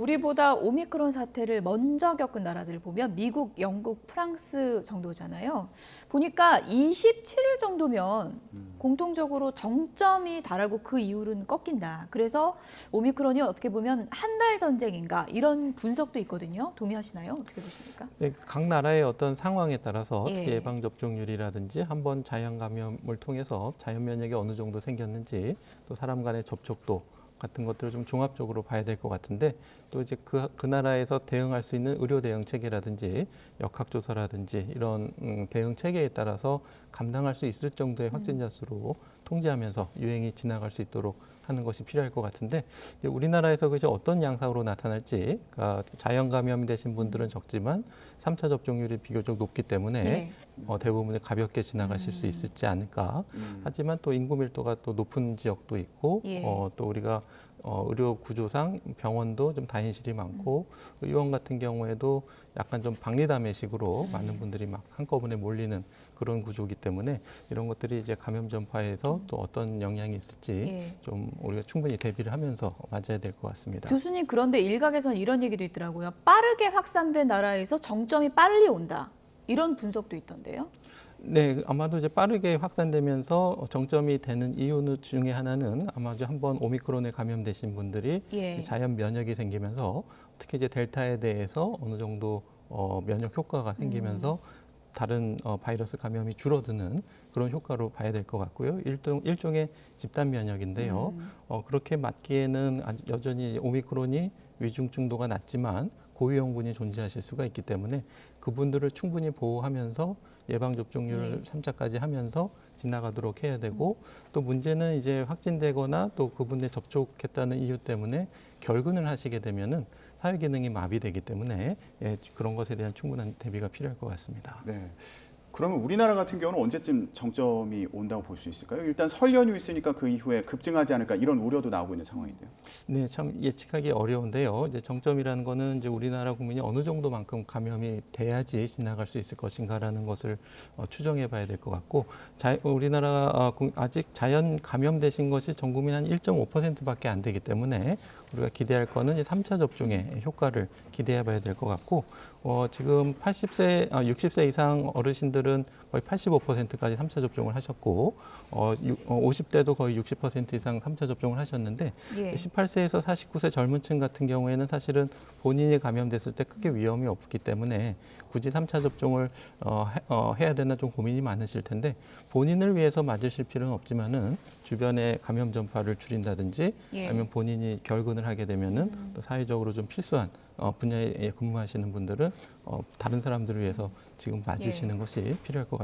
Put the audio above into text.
우리보다 오미크론 사태를 먼저 겪은 나라들을 보면 미국, 영국, 프랑스 정도잖아요. 보니까 27일 정도면 공통적으로 정점이 달하고 그 이후로는 꺾인다. 그래서 오미크론이 어떻게 보면 한 달 전쟁인가 이런 분석도 있거든요. 동의하시나요? 어떻게 보십니까? 네, 각 나라의 어떤 상황에 따라서 예. 특히 예방 접종률이라든지 한번 자연 감염을 통해서 자연 면역이 어느 정도 생겼는지 또 사람 간의 접촉도 같은 것들을 좀 종합적으로 봐야 될 것 같은데 또 이제 그 나라에서 대응할 수 있는 의료 대응 체계라든지 역학조사라든지 이런 대응 체계에 따라서 감당할 수 있을 정도의 확진자 수로 통제하면서 유행이 지나갈 수 있도록 하는 것이 필요할 것 같은데 이제 우리나라에서 그것이 어떤 양상으로 나타날지 그러니까 자연 감염이 되신 분들은 적지만 3차 접종률이 비교적 높기 때문에 네. 대부분이 가볍게 지나가실 수 있을지 않을까. 하지만 또 인구 밀도가 또 높은 지역도 있고 예. 또 우리가 의료 구조상 병원도 좀 다인실이 많고 의원 같은 경우에도 약간 좀 박리담회식으로 많은 분들이 막 한꺼번에 몰리는 그런 구조이기 때문에 이런 것들이 이제 감염 전파에서 또 어떤 영향이 있을지 예. 좀 우리가 충분히 대비를 하면서 맞아야 될 것 같습니다. 교수님, 그런데 일각에선 이런 얘기도 있더라고요. 빠르게 확산된 나라에서 정점이 빨리 온다. 이런 분석도 있던데요. 네, 아마도 이제 빠르게 확산되면서 정점이 되는 이유 중에 하나는 아마 이제 한번 오미크론에 감염되신 분들이 예. 자연 면역이 생기면서 특히 이제 델타에 대해서 어느 정도 면역 효과가 생기면서 다른 바이러스 감염이 줄어드는 그런 효과로 봐야 될 것 같고요. 일종의 집단 면역인데요. 그렇게 맞기에는 여전히 오미크론이 위중증도가 낮지만 고위험군이 존재하실 수가 있기 때문에 그분들을 충분히 보호하면서 예방접종률 3차까지 하면서 지나가도록 해야 되고 또 문제는 이제 확진되거나 또 그분에 접촉했다는 이유 때문에 결근을 하시게 되면은 사회 기능이 마비되기 때문에 그런 것에 대한 충분한 대비가 필요할 것 같습니다. 네. 그러면 우리나라 같은 경우는 언제쯤 정점이 온다고 볼 수 있을까요? 일단 설 연휴 있으니까 그 이후에 급증하지 않을까 이런 우려도 나오고 있는 상황인데요. 네, 참 예측하기 어려운데요. 이제 정점이라는 거는 이제 우리나라 국민이 어느 정도만큼 감염이 돼야지 지나갈 수 있을 것인가라는 것을 추정해 봐야 될 것 같고, 우리나라 아직 자연 감염되신 것이 전 국민 한 1.5%밖에 안 되기 때문에 우리가 기대할 거는 이제 3차 접종의 효과를 기대해 봐야 될 것 같고, 지금 60세 이상 어르신들은 거의 85%까지 3차 접종을 하셨고, 50대도 거의 60% 이상 3차 접종을 하셨는데, 예. 18세에서 49세 젊은 층 같은 경우에는 사실은 본인이 감염됐을 때 크게 위험이 없기 때문에 굳이 3차 접종을 해야 되나 좀 고민이 많으실 텐데 본인을 위해서 맞으실 필요는 없지만은 주변의 감염 전파를 줄인다든지 예. 아니면 본인이 결근을 하게 되면은 또 사회적으로 좀 필수한 분야에 근무하시는 분들은 다른 사람들을 위해서 지금 맞으시는 것이 필요할 것 같습니다.